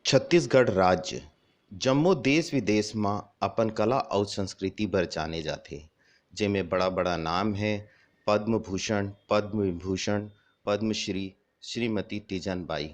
छत्तीसगढ़ राज्य जम्मो देश विदेश में अपन कला और संस्कृति बर जाने जाथे। जेमें बड़ा बड़ा नाम है पद्म भूषण, पद्म विभूषण, पद्मश्री श्रीमती तीजन बाई,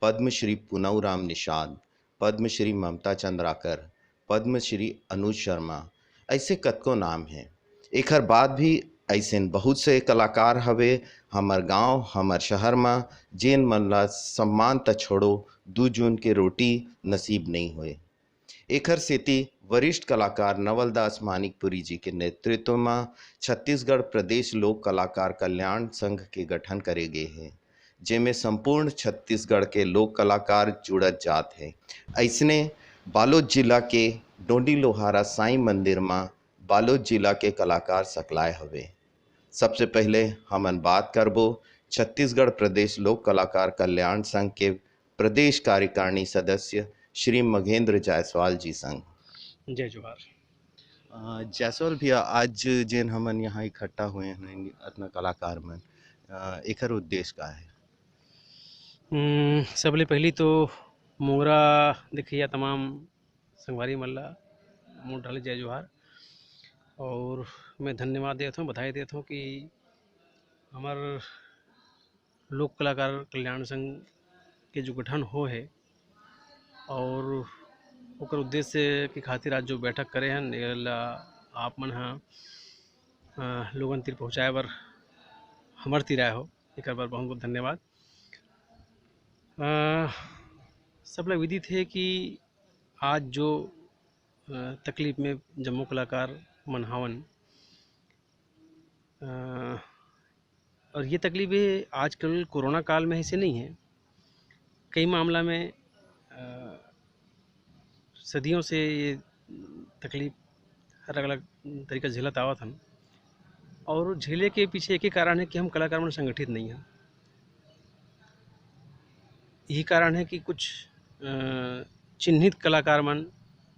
पद्मश्री पुनौराम निषाद, पद्मश्री ममता चंद्राकर, पद्मश्री अनुज शर्मा। ऐसे कतको नाम हैं। एकर बाद भी ऐसे बहुत से कलाकार हवे हमर गांव हमर शहर में जेन मन ला सम्मान त छोड़ो 2 जून के रोटी नसीब नहीं होए। एकर सेती वरिष्ठ कलाकार नवलदास मानिकपुरी जी के नेतृत्व में छत्तीसगढ़ प्रदेश लोक कलाकार कल्याण संघ के गठन करे गए हैं, जेमें संपूर्ण छत्तीसगढ़ के लोक कलाकार जुड़त जात है। ऐसने बालोद जिला के डोंडी लोहारा साईं मंदिर में बालोद जिला के कलाकार सकलाए हवे। सबसे पहले हमन बात करबो छत्तीसगढ़ प्रदेश लोक कलाकार कल्याण संघ के प्रदेश कार्यकारिणी सदस्य श्री मघेंद्र जायसवाल जी संग। जय जोहार। जायसवाल भैया, आज जेन हमन यहाँ इकट्ठा हुए हैं अपना कलाकार मन, एकर उद्देश्य का है? सबले पहली तो मोगरा देखिया तमाम संगवारी मल्ला मोर ढाले जय जोहार। और मैं धन्यवाद देता हूँ, बधाई देता हूँ कि हमार लोक कलाकार कल्याण संघ के जो गठन हो है और ओकर उद्देश्य के खातिर आज जो बैठक करे हैं एला आप मन लोगन तिर पहुँचाए बर हमर तिर आए हो, एक बार बहुत बहुत धन्यवाद। सब लोग विदित है कि आज जो तकलीफ में जम्मू कलाकार मन हावन, और ये तकलीफें आजकल कोरोना काल में ऐसे नहीं है, कई मामला में सदियों से ये तकलीफ अलग अलग तरीका झेलत आवत हन। और झेले के पीछे एक ही कारण है कि हम कलाकार मन संगठित नहीं हैं। यही कारण है कि कुछ चिन्हित कलाकार मन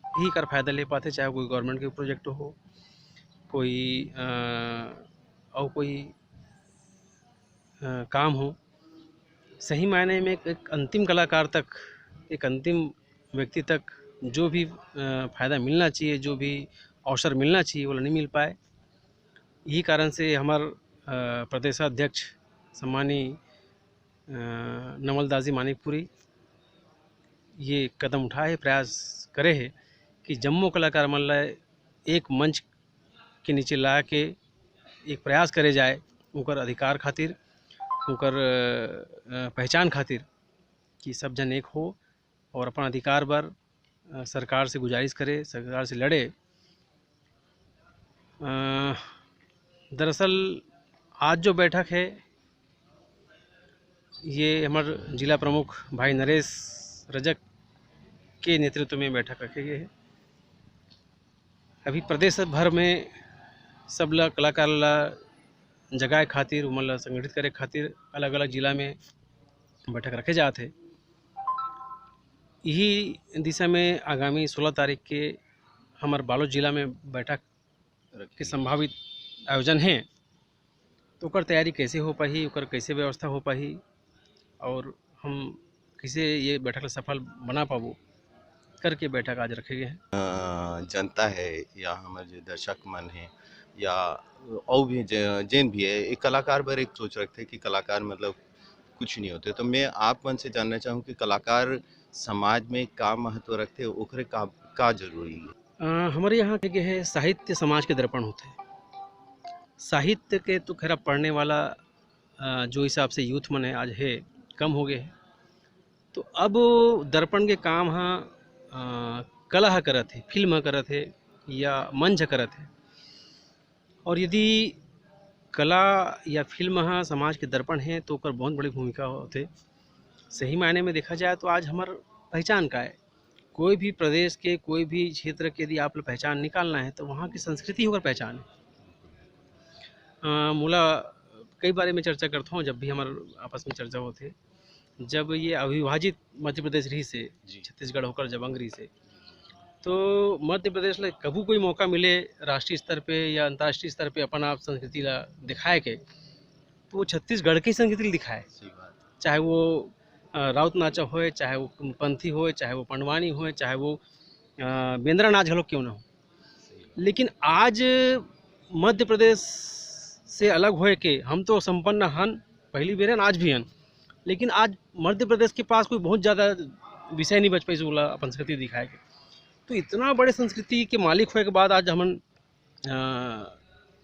ही कर फायदा ले पाते, चाहे कोई गवर्नमेंट के प्रोजेक्ट हो, कोई और कोई काम हो। सही मायने में एक अंतिम कलाकार तक, एक अंतिम व्यक्ति तक जो भी फ़ायदा मिलना चाहिए, जो भी अवसर मिलना चाहिए वो नहीं मिल पाए। यही कारण से हमार प्रदेशाध्यक्ष सम्मानीय नवलदास जी मानिकपुरी ये कदम उठाए, प्रयास करे है कि जम्मू कलाकार मन ला एक मंच के नीचे ला के एक प्रयास करे जाए उनकर अधिकार खातिर, उनकर पहचान खातिर, कि सब जन एक हो और अपन अधिकार बर सरकार से गुजारिश करे, सरकार से लड़े। दरअसल आज जो बैठक है ये हमारे जिला प्रमुख भाई नरेश रजक के नेतृत्व में बैठक रखे गए है। अभी प्रदेश भर में सब ला कलाकार ला जगाए खातिर, उमन ला संगठित करे खातिर अलग अलग जिला में बैठक रखे जाते हैं। यही दिशा में आगामी 16 तारीख के हमारे बालोद जिला में बैठक के संभावित आयोजन है। तो ओकर तैयारी कैसे हो पाही, ओकर कैसे व्यवस्था हो पाही और हम कैसे ये बैठक सफल बना पाबो करके बैठक आज रखे गए हैं। जनता है या हमारे जो दर्शक मन है या और भी जैन भी है, एक कलाकार पर एक सोच रखते कि कलाकार मतलब कुछ नहीं होते। तो मैं आप मन से जानना चाहूँ कि कलाकार समाज में का महत्व रखते, ओकरे का जरूरी है? हमारे यहाँ के है साहित्य समाज के दर्पण होते हैं। साहित्य के तो खैर पढ़ने वाला जो हिसाब से यूथ मन है आज है कम हो गए हैं। तो अब दर्पण के काम कला करत है, फिल्म करत है या मंच करत है। और यदि कला या फिल्म समाज के दर्पण है तो ओकर बहुत बड़ी भूमिका होते। सही मायने में देखा जाए तो आज हमार पहचान का है, कोई भी प्रदेश के कोई भी क्षेत्र के यदि आप पहचान निकालना है तो वहाँ की संस्कृति होकर पहचान है। मूला कई बारे में चर्चा करता हूँ, जब भी हमारे आपस में चर्चा होते, जब ये अविभाजित मध्य प्रदेश रही से छत्तीसगढ़ होकर जब अंग्री से, तो मध्य प्रदेश में कभी कोई मौका मिले राष्ट्रीय स्तर पे या अंतर्राष्ट्रीय स्तर पे अपन आप संस्कृति ला दिखाए के, तो वो छत्तीसगढ़ की संस्कृति दिखाए। चाहे वो राउत नाचा होए, चाहे वो पंथी होए, चाहे वो पंडवानी होए, चाहे वो बेंद्रा नाच घलो क्यों ना हो। लेकिन आज मध्य प्रदेश से अलग होए के हम तो संपन्न हन, पहली बेर हन, आज भी हन, लेकिन आज मध्य प्रदेश के पास कोई बहुत ज़्यादा विषय नहीं बच पाई बोला अपन संस्कृति दिखाए के। तो इतना बड़े संस्कृति के मालिक होए के बाद आज हमन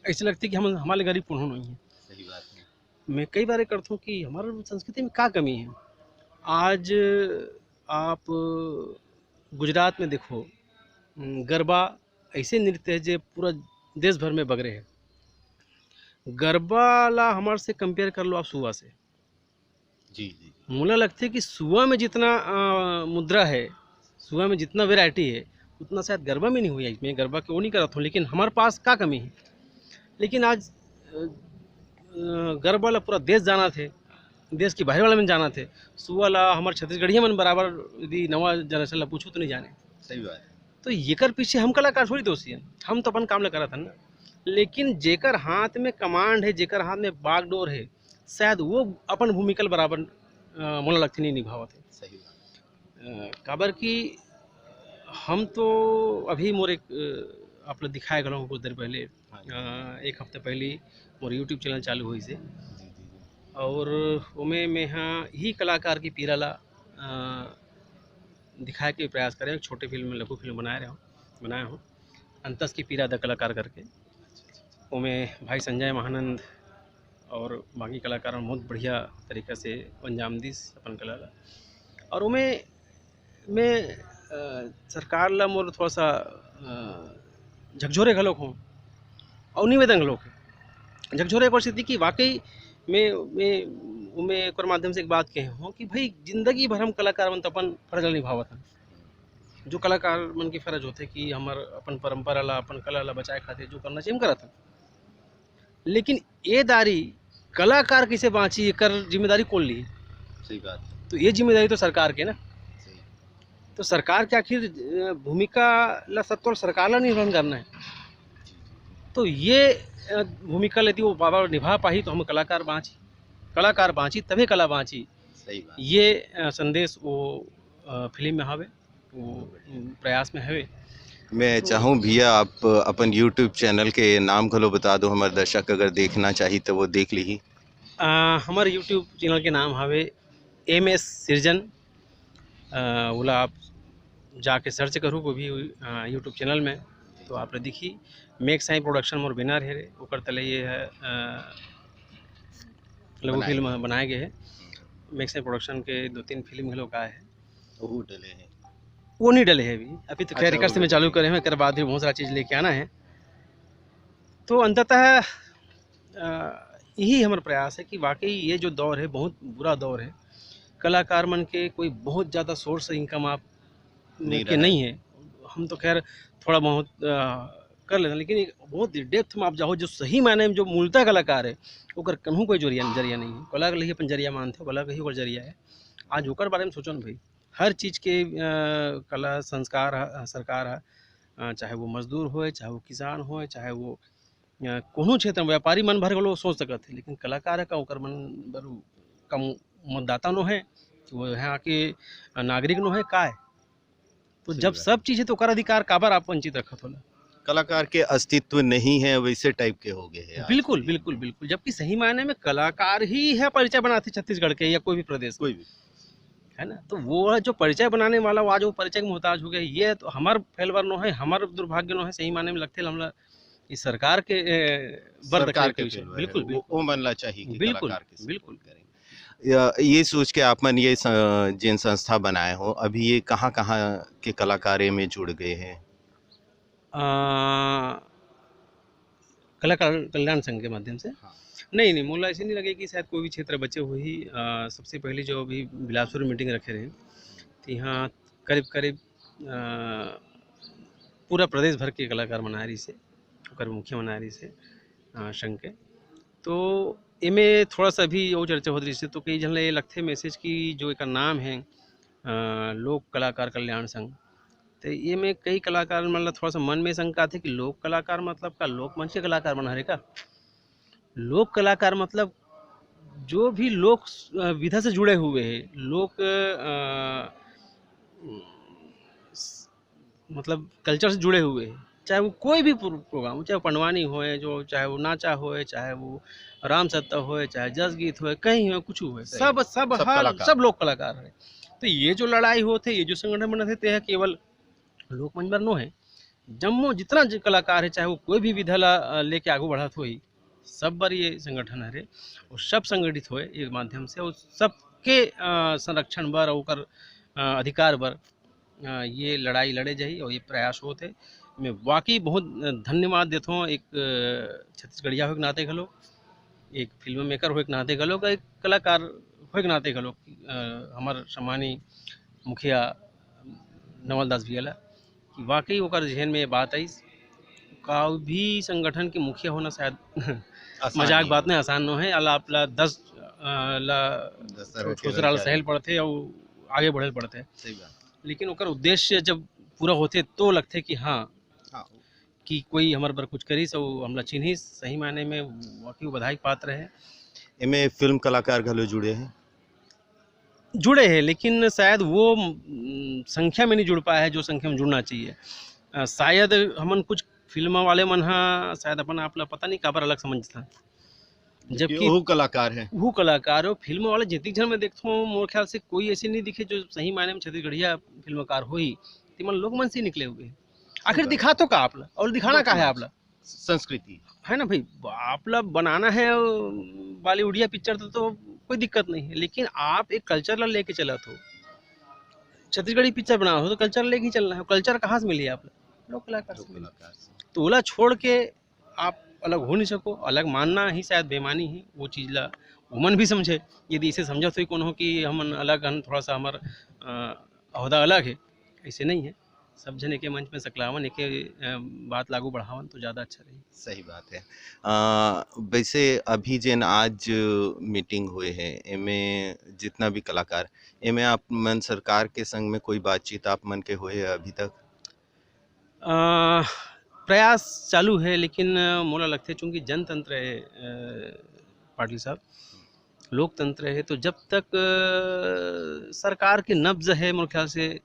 ऐसे लगती कि हम हमारे गरीब कौन नहीं है। सही बात है। मैं कई बार करता हूँ कि हमारे संस्कृति में क्या कमी है। आज आप गुजरात में देखो, गरबा ऐसे नृत्य है जो पूरा देश भर में बगरे है। गरबा ला हमारे से कंपेयर कर लो आप सुआ से। जी जी। मुझे लगता है कि सुआ में जितना मुद्रा है, सुआ में जितना वैरायटी है, उतना शायद गरबा में नहीं हुई है। मैं गरबा क्यों नहीं करता हूँ, लेकिन हमारे पास क्या कमी है। लेकिन आज गरबा ला पूरा देश जाना थे, देश की बाहर वाला में जाना थे। सुआ ला हमारे छत्तीसगढ़िया मन बराबर यदि नवा जनरेशन ला पूछो तो नहीं जाने। सही बात है। तो येकर पीछे हम कलाकार थोड़ी दोषी हैं, हम तो अपन काम ला करा था ना। लेकिन जेकर हाथ में कमांड है, जेकर हाथ में बागडोर है, शायद वो अपन भूमिका बराबर मोला लगती नहीं निभावत है। सही बात। काबर कि हम तो अभी मोर एक आप लोग दिखाए गलो कुछ देर पहले, एक हफ्ते पहले मोर यूट्यूब चैनल चालू हुई से, और उमें मैं हाँ ही कलाकार की पीरा ला दिखाए के प्रयास करें। एक छोटे फिल्म में लघु फिल्म बनाया हूँ अंतस की पीरा द कलाकार करके। उमें भाई संजय महानंद और बाकी कलाकार बहुत बढ़िया तरीक़ा से अंजाम दीस अपन कला ला। और उमें मैं सरकार ला मोर थोड़ा सा झकझोरे घलोक हूँ और निवेदन घलोक है। झकझोरे एक स्थिति की वाकई मैं एक माध्यम से एक बात कहे हूँ कि भाई जिंदगी भर हम कलाकार मन तो अपन फर्ज निभावत हैं। जो कलाकार मन की फर्ज होते कि हमार अपन परंपरा ला, अपन कला ला बचाए खातिर जो करना चाहिए हम करत हैं। लेकिन ये दारी कलाकार कैसे बाँची, कर जिम्मेदारी कौन ली? सही बात। तो ये जिम्मेदारी तो सरकार के ना। सही। तो सरकार के आखिर भूमिका ला सत्वर सरकार ला निर्वहन करना है। तो ये भूमिका यदि वो बाबा निभा पाही तो हम कलाकार बाँची तभी कला बाँची। सही बात। ये संदेश वो फिल्म में हवे, वो प्रयास में हवे। मैं चाहूँ भैया आप अपन यूट्यूब चैनल के नाम घलो बता दो, हमारे दर्शक अगर देखना चाहिए तो वो देख ली। हमारे यूट्यूब चैनल के नाम हवे MS सृजन। बोला आप जाके सर्च करूँ कोई भी यूट्यूब चैनल में तो आप दिखी। मेक साई प्रोडक्शन मोर बैनर है, ओकर तले ये है लघु फिल्म बनाए गए है। मेक साई प्रोडक्शन के 2-3 फिल्म लोग आए हैं, वो डले हैं, वो नहीं डले हैं अभी तो खैर अच्छा, से में चालू करे हैं। कर बाद भी बहुत सारा चीज़ लेके आना है। तो अंततः यही हमारा प्रयास है कि वाकई ये जो दौर है बहुत बुरा दौर है। कलाकार मन के कोई बहुत ज़्यादा सोर्स इनकम आप के नहीं है। हम तो खैर थोड़ा बहुत कर लेते हैं, लेकिन एक बहुत डेप्थ में आप जाओ जो सही मायने में जो मूलतः कलाकार है ओकर कहीं कोई जरिया नहीं है। कला के लिए अपन जरिया मानते हो, कला का ही ओकर जरिया है। आज ओकर बारे में सोचो ना भाई, हर चीज़ के कला संस्कार सरकार है, चाहे वो मजदूर हो, चाहे वो किसान हो, चाहे वो कोनो क्षेत्र में व्यापारी मन भर लोग सोच सकते थे, लेकिन कलाकार का ओकर मन भर कम मतदाता नो है, वो यहाँ के नागरिक नो है का है। तो जब सब चीज़ है तो ओकर अधिकार काबर आप वंचित रखत होला? कलाकार के अस्तित्व नहीं है वैसे टाइप के हो गए हैं। बिल्कुल बिल्कुल बिल्कुल, जबकि सही मायने में कलाकार ही है परिचय बनाते छत्तीसगढ़ के या कोई भी प्रदेश कोई भी है ना। तो वो जो परिचय बनाने वाला वो आज वो परिचय के मोहताज हो गए। ये तो हमार फेलवर नो है, हमार दुर्भाग्य नो है। सही मायने में लगते हमला इस सरकार के सरकार के बिल्कुल वो मनला चाहिए कि बिल्कुल कलाकार के बिल्कुल ये सोच के आप मन ये जिन संस्था बनाए हो अभी ये कहाँ के कलाकार में जुड़ गए हैं? कलाकार कल्याण संघ के माध्यम से। हाँ। नहीं मोला ऐसे नहीं लगे कि शायद कोई भी क्षेत्र बचे हुए ही। सबसे पहले जो अभी बिलासपुर मीटिंग रखे रहे तो यहाँ करीब पूरा प्रदेश भर के कलाकार मना रही से, मुख्य मना रही से संघ के। तो इमें थोड़ा सा भी वो चर्चा हो रही से तो कई जन ये लगते मैसेज की जो एक नाम है लोक कलाकार कल्याण संघ। तो ये में कई कलाकार मतलब थोड़ा सा मन में शंका थी कि लोक कलाकार मतलब का लोक मंच के कलाकार बना रहे का। लोक कलाकार मतलब जो भी लोक विधा से जुड़े हुए हैं, लोक मतलब कल्चर से जुड़े हुए हैं, चाहे वो कोई भी प्रोग्राम हो, चाहे वो पंडवानी होए, जो चाहे वो नाचा होए, चाहे वो राम सत्ता होए, चाहे जस गीत होए, कहीं हो कुछ हुए, सही सब बात। सब सब हर कलाकार। सब लोक कलाकार है। तो ये जो लड़ाई होते, ये जो संगठन बनते थे, ये केवल लोक मंच पर नो है। जम्मो जितना कलाकार है, चाहे वो कोई भी विधा लेके आगू बढ़त हो, सब बार ये संगठन है रे, और सब संगठित होए ये माध्यम से, और सबके संरक्षण बर और ओकर अधिकार बर ये लड़ाई लड़े जाही और ये प्रयास होते। मैं वाकई बहुत धन्यवाद देता हूँ एक छत्तीसगढ़िया हो के नाते घलो, एक फिल्म मेकर हो के नाते घलो, का एक कलाकार हो के नाते घलो, हमार सम्मानी मुखिया नवल दास भैया कि वाकई ओकर जहन में ये बात आई, का भी संगठन के मुखिया होना शायद आसान मजाक नहीं बात है। नहीं, आसान न है। अला आपला 10 ला दशहरा के छोसरा लड़के सहल आगे। पड़ते और आगे बढ़े पड़ते, सही बात। लेकिन ओकर उद्देश्य जब पूरा होते तो लगते कि हाँ, हाँ, कि कोई हमारे पर कुछ करी सो हमला चिन्हिस, सही मायने में वाकई वो बधाई के पात्र है। इनमें फिल्म कलाकार घलो जुड़े हैं। जुड़े हैं, लेकिन शायद वो संख्या में नहीं जुड़ पाया है जो संख्या में जुड़ना चाहिए। शायद हमन कुछ फिल्म वाले मन हा शायद अपन आप ला पता नहीं काबर अलग समझता, जबकि वो कलाकार है। वो कलाकार हो फिल्म वाले जितनी जन मैं देखता हूँ, मोर ख्याल से कोई ऐसे नहीं दिखे जो सही मायने में छत्तीसगढ़िया फिल्मकार हो ही, तिमन लोग मन से ही निकले हुए हैं। आखिर बात। दिखा तो का आपला, और दिखाना का है आपला, संस्कृति है ना भाई, आपला बनाना है बॉलीवुडिया पिक्चर तो कोई दिक्कत नहीं है, लेकिन आप एक कल्चर ला लेके चला तो छत्तीसगढ़ी पिक्चर बना हो तो कल्चर लेके ही चलना है। कल्चर कहाँ से मिली आपला, लोक कलाकार से मिली। कलाकार से। तो ओला छोड़ के आप अलग हो नहीं सको, अलग मानना ही शायद बेमानी है। वो चीज़ ला उमन भी समझे, यदि इसे समझा तो कौन हो कि हम अलग हन, थोड़ा सा हमार अहदा अलग है, ऐसे नहीं है। सब जने के मंच में सकलावन एक बात लागू बढ़ावन तो ज़्यादा अच्छा रही। सही बात है। वैसे अभी जेन आज मीटिंग हुए है, एमें जितना भी कलाकार, एमें आप मन सरकार के संग में कोई बातचीत आप मन के हुए है अभी तक? प्रयास चालू है, लेकिन मोला लगता है चूँकि जनतंत्र है पाटिल साहब, लोकतंत्र है, तो जब तक सरकार के नब्ज है मोर ख्याल से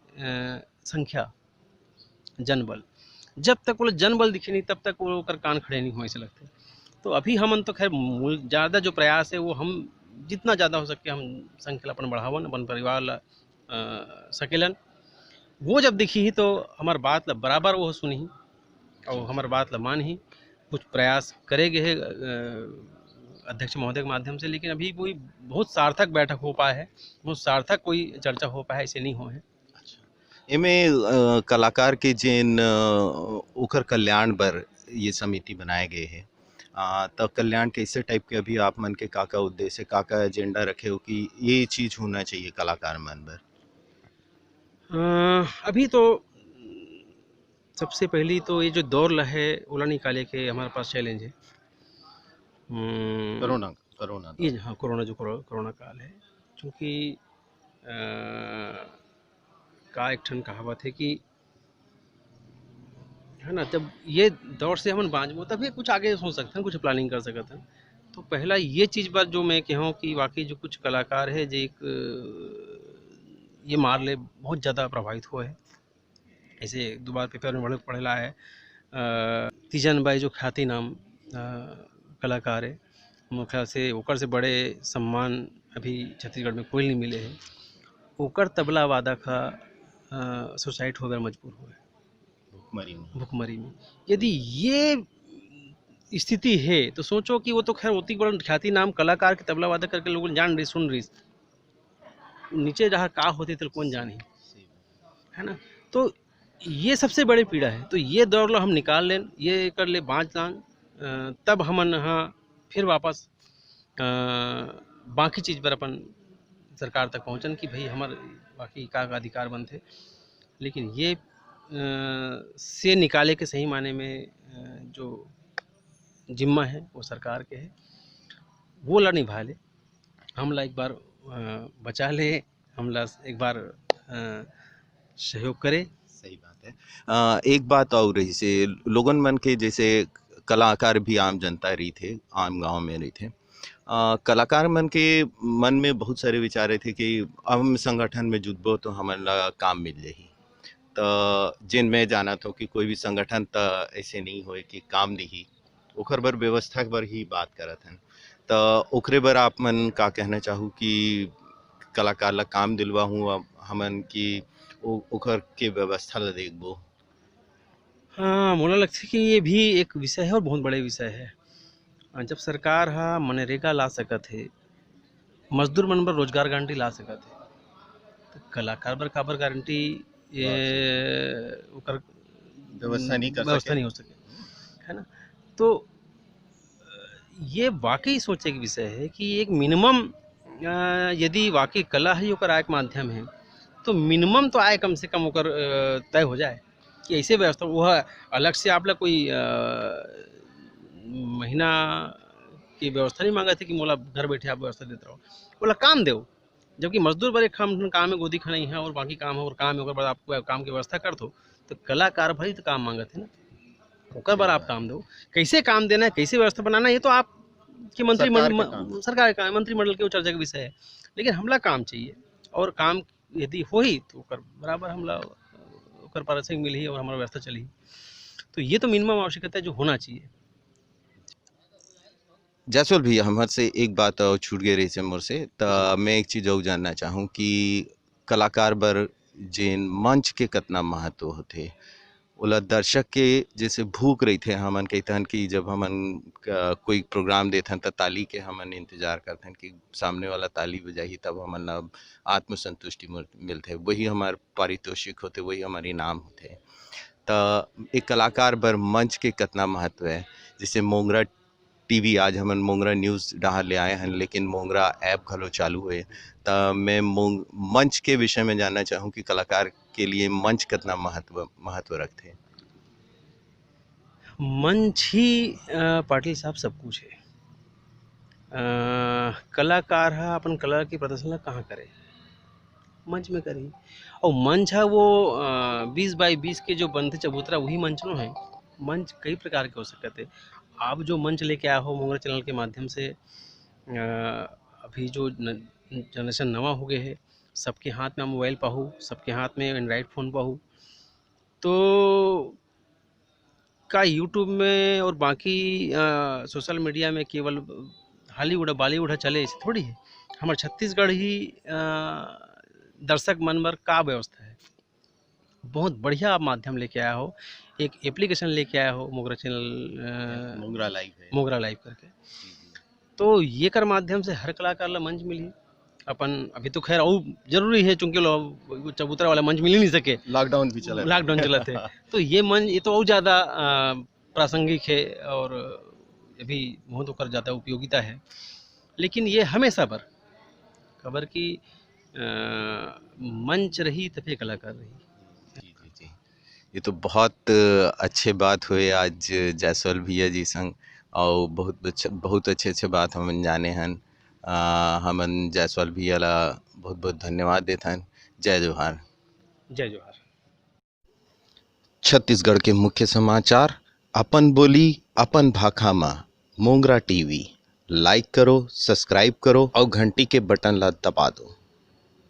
संख्या जनबल, जब तक वो जनबल दिखे नहीं तब तक वो ओकर कान खड़े नहीं हो, ऐसे लगते। तो अभी हमन तो खैर ज़्यादा जो प्रयास है वो हम जितना ज़्यादा हो सके हम संख्या अपन बढ़ावन, अपन परिवार ला सकेलन। वो जब दिखी ही तो हमार बात ला बराबर वो सुनी ही और हमार बात ला मान ही, कुछ प्रयास करेगे है अध्यक्ष महोदय के माध्यम से, लेकिन अभी कोई बहुत सार्थक बैठक हो पाया है, बहुत सार्थक कोई चर्चा हो पाया है, ऐसे नहीं हो है। एमें कलाकार के जेन ओकर कल्याण बर ये समिति बनाए गए है, तो कल्याण कैसे टाइप के अभी आप मन के का उद्देश्य, का एजेंडा रखे हो कि ये चीज होना चाहिए कलाकार मन बर? अभी तो सबसे पहली तो ये जो दौर है ओला निकाले के हमारे पास चैलेंज है। कोरोना ये हाँ, कोरोना जो कोरोना काल है, क्योंकि का एक ठन कहावत है कि, है ना, जब ये दौर से हम बाँचबो तभी कुछ आगे सोच सकते हैं, कुछ प्लानिंग कर सकते हैं। तो पहला ये चीज़ पर जो मैं कहूँ कि वाकई जो कुछ कलाकार है जो एक ये मार ले बहुत ज़्यादा प्रभावित हुए है। ऐसे दो बार पेपर में पढ़ेला है, तीजन बाई जो ख्याति नाम कलाकार है, मेरे ख्याल से ओकर से बड़े सम्मान अभी छत्तीसगढ़ में कोई नहीं मिले है। ओकर तबला वादक का सुसाइड हो गया, मजबूर हुए भुखमरी में। यदि ये स्थिति है तो सोचो कि वो तो खैर होती बड़ा ख्याति नाम कलाकार के तबला वादक करके लोग जान रही सुन रही, नीचे जहाँ का होती तो कौन जाने, है ना। तो ये सबसे बड़ी पीड़ा है। तो ये दौर लो हम निकाल लें, ये कर ले बाँच लान, तब हमन हाँ फिर वापस बाकी चीज़ पर अपन सरकार तक पहुँचन कि भाई हमारे बाकी का अधिकार बनते। लेकिन ये से निकाले के सही माने में जो जिम्मा है वो सरकार के है, वो ला निभा ले, हमला एक बार बचा ले, हमला एक बार सहयोग करे। सही बात है। एक बात और रही से लोगन मन के, जैसे कलाकार भी आम जनता रही थे, आम गांव में रही थे, कलाकार मन के मन में बहुत सारे विचारे थे कि हम संगठन में जुटबो तो हमन ला काम मिल जाही। तो जिन में जाना तो कि कोई भी संगठन तो ऐसे नहीं होए कि काम नहीं, ओकर बर व्यवस्था बर ही बात करत हन। तो ओकरे बर आप मन का कहना चाहू कि कलाकार ला काम दिलवा हूँ हमन की ओकर के व्यवस्था ला देखबो। हाँ, मोला लगथे कि ये भी एक विषय है और बहुत बड़े विषय है। जब सरकार हा मनरेगा ला सकत है, मजदूर मन बर रोजगार गारंटी ला सकत है, तो कलाकार बर काबर गारंटी ओकर व्यवस्था नहीं कर व्यवस्था सके। नहीं हो सके, है ना? तो ये वाकई सोचे के विषय है कि एक मिनिमम यदि वाकई कला है ओकर आय के माध्यम है, तो मिनिमम तो आय कम से कम ओकर तय हो जाए कि ऐसे व्यवस्था वह अलग से आप ला कोई महीना की व्यवस्था नहीं मांगा थे कि मोला घर बैठे आप व्यवस्था देते रहो, बोला काम दो। जबकि मजदूर बर एक काम है, गोदी खनाई है और बाकी काम है और काम है, ओकर बाद आपको काम की व्यवस्था कर दो। तो कलाकार भरी तो काम मांगत है ना, ओकर बर आप काम दो। कैसे काम देना है, कैसे व्यवस्था बनाना है, ये तो आप कि सरकार का मंत्रिमंडल के चर्चा का विषय है। लेकिन हमला काम चाहिए, और काम यदि हो ही तो ओकर बराबर हमला ओकर पारिश्रमिक मिली और हमारा व्यवस्था चली। तो ये तो मिनिमम आवश्यकता है जो होना चाहिए। जायसवाल भैया, हमर से एक बात और छूट गई रही से मोर से, तो मैं एक चीज और जानना चाहूँ कि कलाकार बर जेन मंच के कितना महत्व होथे, ओला दर्शक के जैसे भूख रही थे हमन कहथन कि जब हमन कोई प्रोग्राम देथन तो ताली के हमन इंतजार करथन कि सामने वाला ताली बजाही तब हमन ला आत्मसंतुष्टि मिलथे, वही हमार पारितोषिक होते, वही हमार इनाम होते। तो एक कलाकार बर मंच के कितना महत्व है। जैसे मोंगरा टीवी, आज हमन मोंगरा न्यूज़ डाहर ले आए हैं, लेकिन मोंगरा ऐप घलो चालू है। तो मैं मंच के विषय में जानना चाहूँ कि कलाकार के लिए मंच कितना महत्व रखते। मंच ही पाटिल साहब सब कुछ है। कलाकार हा अपन कला के प्रदर्शन ला कहाँ करे, मंच में करी। और मंच है वो 20x20 के जो बनते चबूतरा, वही मंच नो है। मंच कई प्रकार के हो सकते हैं। आप जो मंच लेके आए हो मोंगरा चैनल के माध्यम से, अभी जो जनरेशन नवा हो गए है, सबके हाथ में मोबाइल पाहू, सबके हाथ में एंड्राइड फ़ोन पाहू, तो का यूट्यूब में और बाकी सोशल मीडिया में केवल हॉलीवुड बॉलीवुड चले, ऐसे थोड़ी है। हमारे छत्तीसगढ़ ही दर्शक मन बर का व्यवस्था है। बहुत बढ़िया आप माध्यम लेके आया हो, एक एप्लीकेशन लेके आया हो मोंगरा चैनल, मोंगरा लाइव करके। तो ये कर माध्यम से हर कलाकार ला मंच मिली अपन। अभी तो खैर और जरूरी है, चूंकि चबूतरा वाला मंच मिल ही नहीं सके, लॉकडाउन चला थे। तो ये मंच ये तो और ज़्यादा प्रासंगिक है और अभी बहुत होकर ज़्यादा उपयोगिता है। लेकिन ये हमेशा पर खबर की मंच रही तभी कलाकार रही। जी, ये तो बहुत अच्छे बात हुए आज जायसवाल भैया जी संग, और बहुत अच्छे बात हमन जाने हन। हमन जायसवाल भैया ला बहुत बहुत धन्यवाद देथन। जय जोहार। जय जोहार। छत्तीसगढ़ के मुख्य समाचार अपन बोली अपन भाखा में मोंगरा टीवी लाइक करो, सब्सक्राइब करो और घंटी के बटन ला दबा दो।